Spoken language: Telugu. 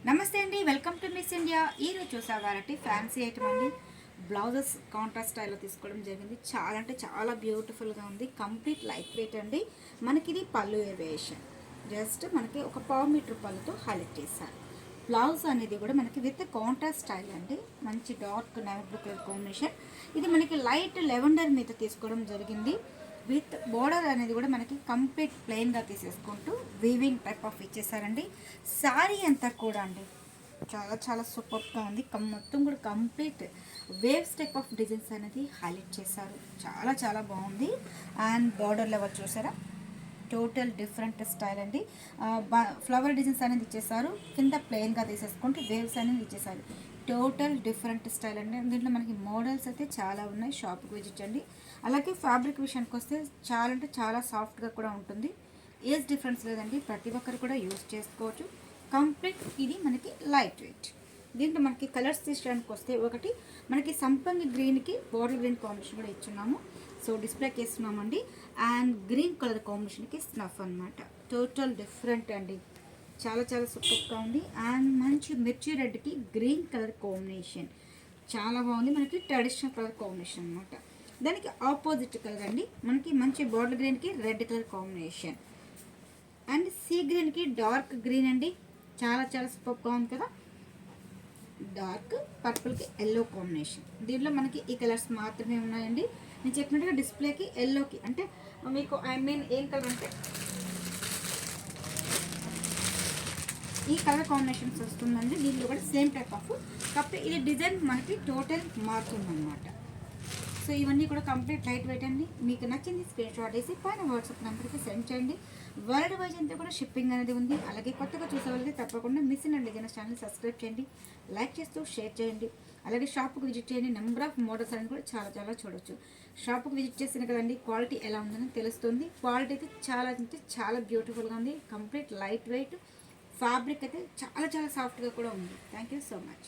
నమస్తే అండి, వెల్కమ్ టు మిస్ ఇండియా. ఈరోజు చూసేవారంటే ఫ్యాన్సీ ఐటమ్ అండి. బ్లౌజెస్ కాంట్రాస్ట్ స్టైల్లో తీసుకోవడం జరిగింది. చాలా అంటే చాలా బ్యూటిఫుల్గా ఉంది. కంప్లీట్ లైట్ వెయిట్ అండి. మనకి ఇది పళ్ళు వేరియేషన్. జస్ట్ మనకి ఒక పావు మీటర్ పళ్ళుతో హైలైట్ చేశారు. బ్లౌజ్ అనేది కూడా మనకి విత్ కాంట్రాస్ట్ స్టైల్ అండి. మంచి dark navy blue colour combination. ఇది మనకి లైట్ లెవెండర్ మీద తీసుకోవడం జరిగింది. విత్ బోర్డర్ అనేది కూడా మనకి కంప్లీట్ ప్లెయిన్గా తీసేసుకుంటూ వీవింగ్ టైప్ ఆఫ్ ఇచ్చేసారండి. శారీ అంతా కూడా అండి చాలా చాలా సూపర్గా ఉంది. మొత్తం కూడా complete waves type of designs అనేది హైలైట్ చేశారు. చాలా చాలా బాగుంది. అండ్ బార్డర్ లెవెల్ చూసారా, టోటల్ డిఫరెంట్ స్టైల్ అండి. ఫ్లవర్ డిజైన్స్ అనేది ఇచ్చేసారు. కింద ప్లెయిన్గా తీసేసుకుంటూ వేవ్స్ అనేది ఇచ్చేసారు. టోటల్ డిఫరెంట్ స్టైల్ అండి. దీంట్లో మనకి మోడల్స్ అయితే చాలా ఉన్నాయి. షాప్కి విజిట్ అండి. అలాగే ఫ్యాబ్రిక్ విషయానికి వస్తే చాలా అంటే చాలా సాఫ్ట్గా కూడా ఉంటుంది. ఏజ్ డిఫరెన్స్ లేదండి, ప్రతి ఒక్కరు కూడా యూజ్ చేసుకోవచ్చు. కంప్లీట్ ఇది మనకి లైట్ వెయిట్. దీంట్లో మనకి కలర్స్ తీసుకోవడానికి వస్తే ఒకటి మనకి సంపంగి గ్రీన్కి బాటిల్ గ్రీన్ కాంబినేషన్ కూడా ఇచ్చున్నాము. సో డిస్ప్లేకి వేస్తున్నామండి. అండ్ గ్రీన్ కలర్ కాంబినేషన్కి స్నఫ్ అనమాట. టోటల్ డిఫరెంట్ అండి. చాలా చాలా సూపర్గా ఉంది. అండ్ మంచి మిర్చి రెడ్కి గ్రీన్ కలర్ కాంబినేషన్ చాలా బాగుంది. మనకి ట్రెడిషనల్ కలర్ కాంబినేషన్ అనమాట. దానికి ఆపోజిట్ కలర్ అండి, మనకి మంచి బాటిల్ గ్రీన్కి red colour combination. And sea గ్రీన్కి డార్క్ గ్రీన్ అండి. చాలా చాలా సూపర్గా ఉంది కదా. డార్క్ పర్పుల్కి ఎల్లో కాంబినేషన్. దీంట్లో మనకి ఈ కలర్స్ మాత్రమే ఉన్నాయండి. నేను చెప్పినట్టుగా డిస్ప్లేకి ఎల్లోకి అంటే మీకు ఏం కలర్ అంటే ఈ కలర్ కాంబినేషన్స్ వస్తుందండి. దీంట్లో కూడా సేమ్ టైప్ ఆఫ్, కాకపోతే ఇది డిజైన్ మనకి టోటల్ మారుతుందన్నమాట. సో ఇవన్నీ కూడా కంప్లీట్ లైట్ వెయిట్ అండి. మీకు నచ్చింది స్క్రీన్ షాట్ వేసి పైన వాట్సాప్ నెంబర్కి సెండ్ చేయండి. వరల్డ్ వైజ్ అంతా కూడా షిప్పింగ్ అనేది ఉంది. అలాగే కొత్తగా చూసే వాళ్ళకి తప్పకుండా miss and designers channel subscribe చేయండి, లైక్ చేస్తూ షేర్ చేయండి. అలాగే షాప్కి విజిట్ చేయండి. నెంబర్ ఆఫ్ మోడల్స్ అనేది కూడా చాలా చాలా చూడొచ్చు. షాప్కి విజిట్ చేసిన కదండి, క్వాలిటీ ఎలా ఉందని తెలుస్తుంది. క్వాలిటీ అయితే చాలా అంటే చాలా బ్యూటిఫుల్గా ఉంది. Complete light weight. ఫ్యాబ్రిక్ అయితే చాలా చాలా సాఫ్ట్గా కూడా ఉంది. Thank you so much.